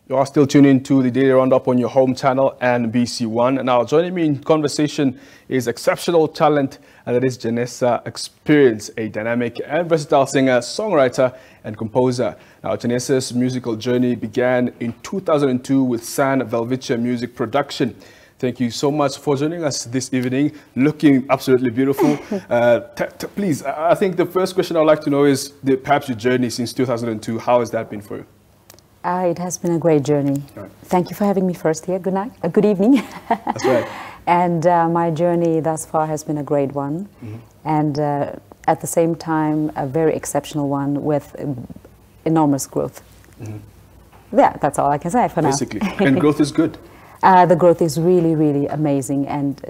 You are still tuning to the Daily Roundup on your home channel and BC1. Now, joining me in conversation is exceptional talent, and that is Genesa Experience, a dynamic and versatile singer, songwriter, and composer. Now, Genesa's musical journey began in 2002 with San Velvicha Music Production. Thank you so much for joining us this evening, looking absolutely beautiful. Please, I think the first question I'd like to know is perhaps your journey since 2002. How has that been for you? It has been a great journey. Right. Thank you for having me first here. Good night. Good evening. That's right. And my journey thus far has been a great one. And at the same time, a very exceptional one with enormous growth. Yeah, that's all I can say for now. Basically. And growth is good. The growth is really, really amazing and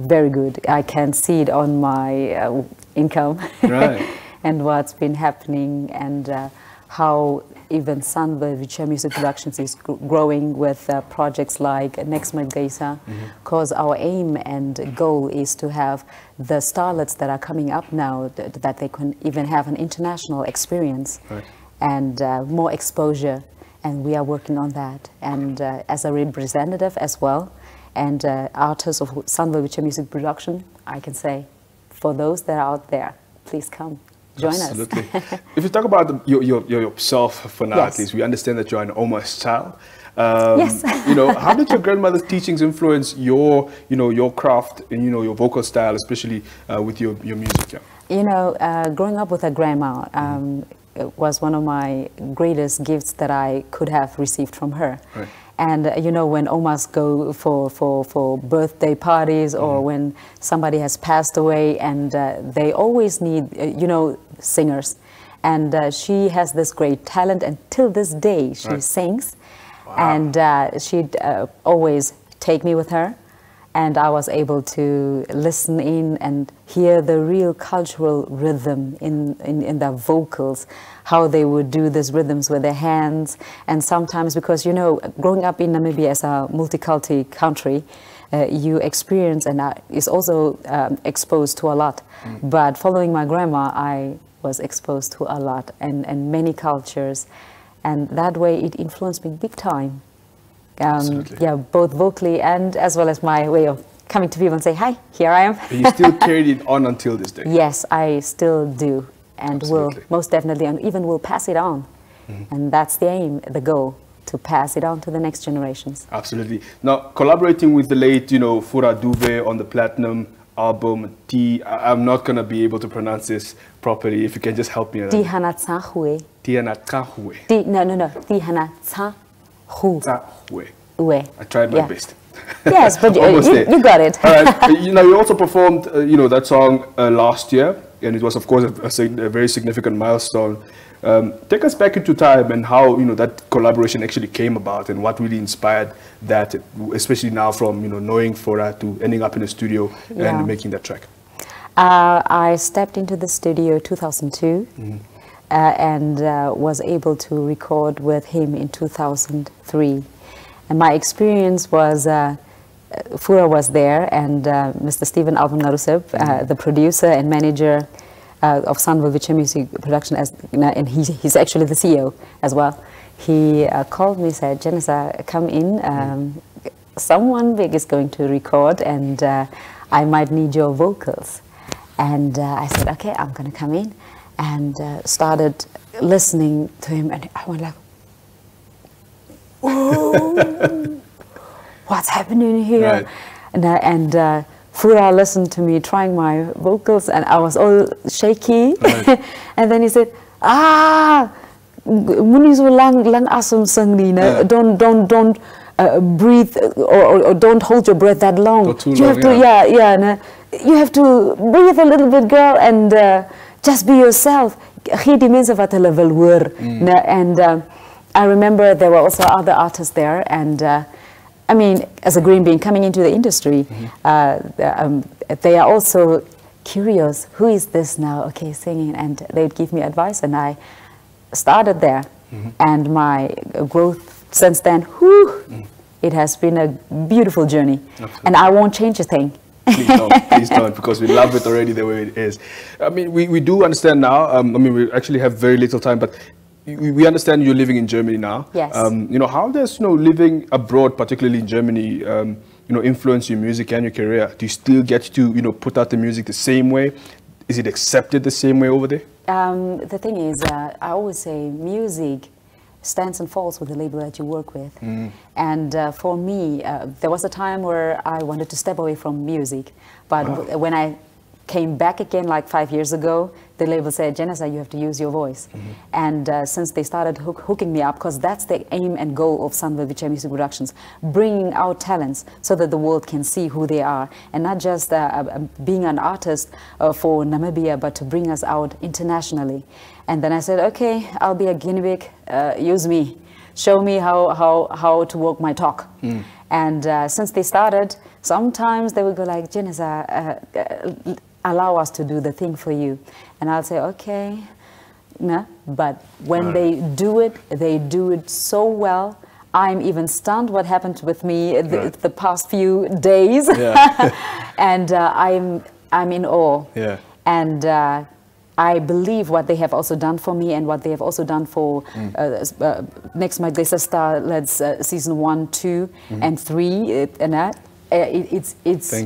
very good. I can see it on my income. Right. And what's been happening and how even San Velvicha Music Productions is growing with projects like Next Genesa, because our aim and goal is to have the starlets that are coming up now, that they can even have an international experience. Right. And more exposure, and we are working on that. And as a representative as well, and artist of San Velvicha Music Production, I can say, for those that are out there, please come. Join Absolutely. us. If you talk about yourself for now, at least, we understand that you're an Oma's child. Yes. How did your grandmother's teachings influence your craft and your vocal style, especially with your music? Yeah? Growing up with a grandma it was one of my greatest gifts that I could have received from her. Right. And when Omas go for birthday parties or when somebody has passed away, and they always need singers, and she has this great talent, and till this day she sings. Wow. And she'd always take me with her, and I was able to listen in and hear the real cultural rhythm in their vocals, how they would do these rhythms with their hands. And sometimes, because growing up in Namibia as a multicultural country, you experience and is also exposed to a lot. But following my grandma, I was exposed to a lot and many cultures, and that way it influenced me big time. Yeah, both vocally and as well as my way of coming to people and say, hi, here I am. But you still carried it on until this day? Yes, I still do, and will most definitely, and even will pass it on. And that's the aim, the goal, to pass it on to the next generations. Absolutely. Now, collaborating with the late, Fura Dube on the Platinum album, I'm not going to be able to pronounce this properly. If you can just help me. Tihanatsahu. Tihanatsahu. No. Tihanatsahu. I tried my best. Yes, but you got it. All right. You also performed, that song last year, and it was, of course, a very significant milestone. Take us back into time and how that collaboration actually came about, and what really inspired that, especially now from knowing Fora to ending up in the studio and making that track. I stepped into the studio 2002. And was able to record with him in 2003. And my experience was, Fura was there, and Mr. Stephen Alvin Naruseb, the producer and manager of San Velvicha Music Production, and he's actually the CEO as well. He called me, said, Genesa, come in, someone big is going to record, and I might need your vocals. And I said, okay, I'm going to come in. And started listening to him, and I went like, "Oh, what's happening here?" Right. And Fura listened to me trying my vocals, and I was all shaky. Right. And then he said, "Muni so lang asam sang ni na. Don't breathe or don't hold your breath that long. You have to, you have to breathe a little bit, girl, and." Just be yourself. And I remember there were also other artists there, and I mean, as a green being coming into the industry, they are also curious, who is this now, okay, singing, and they'd give me advice, and I started there, and my growth since then, it has been a beautiful journey. Absolutely. And I won't change a thing. Please don't, because we love it already the way it is. I mean, we do understand now, I mean, we actually have very little time, but we understand you're living in Germany now. Yes. You know, how does, you know, living abroad, particularly in Germany, you know, influence your music and your career? Do you still get to, you know, put out the music the same way? Is it accepted the same way over there? The thing is, I always say music stands and falls with the label that you work with. And for me, there was a time where I wanted to step away from music. But when I came back again like 5 years ago, the label said, Genesa, you have to use your voice. And since they started hooking me up, because that's the aim and goal of Sunwell Vichai Music Productions, bringing out talents so that the world can see who they are, and not just being an artist for Namibia, but to bring us out internationally. And then I said, okay, I'll be a guinea pig, use me. Show me how to walk my talk. And since they started, sometimes they would go like, Genesa, allow us to do the thing for you. And I'll say, okay, no. But when they do it so well. I'm even stunned what happened with me the past few days. And I'm in awe. And I believe what they have also done for me and what they have also done for Next My Genesa Star, let's season 1, 2, and 3, it's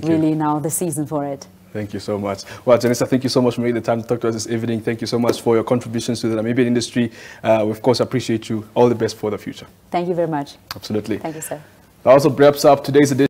really now the season for it. Thank you so much. Well, Genesa, thank you so much for making the time to talk to us this evening. Thank you so much for your contributions to the Namibian industry. We, of course, appreciate you. All the best for the future. Thank you very much. Absolutely. Thank you, sir. That also wraps up today's edition.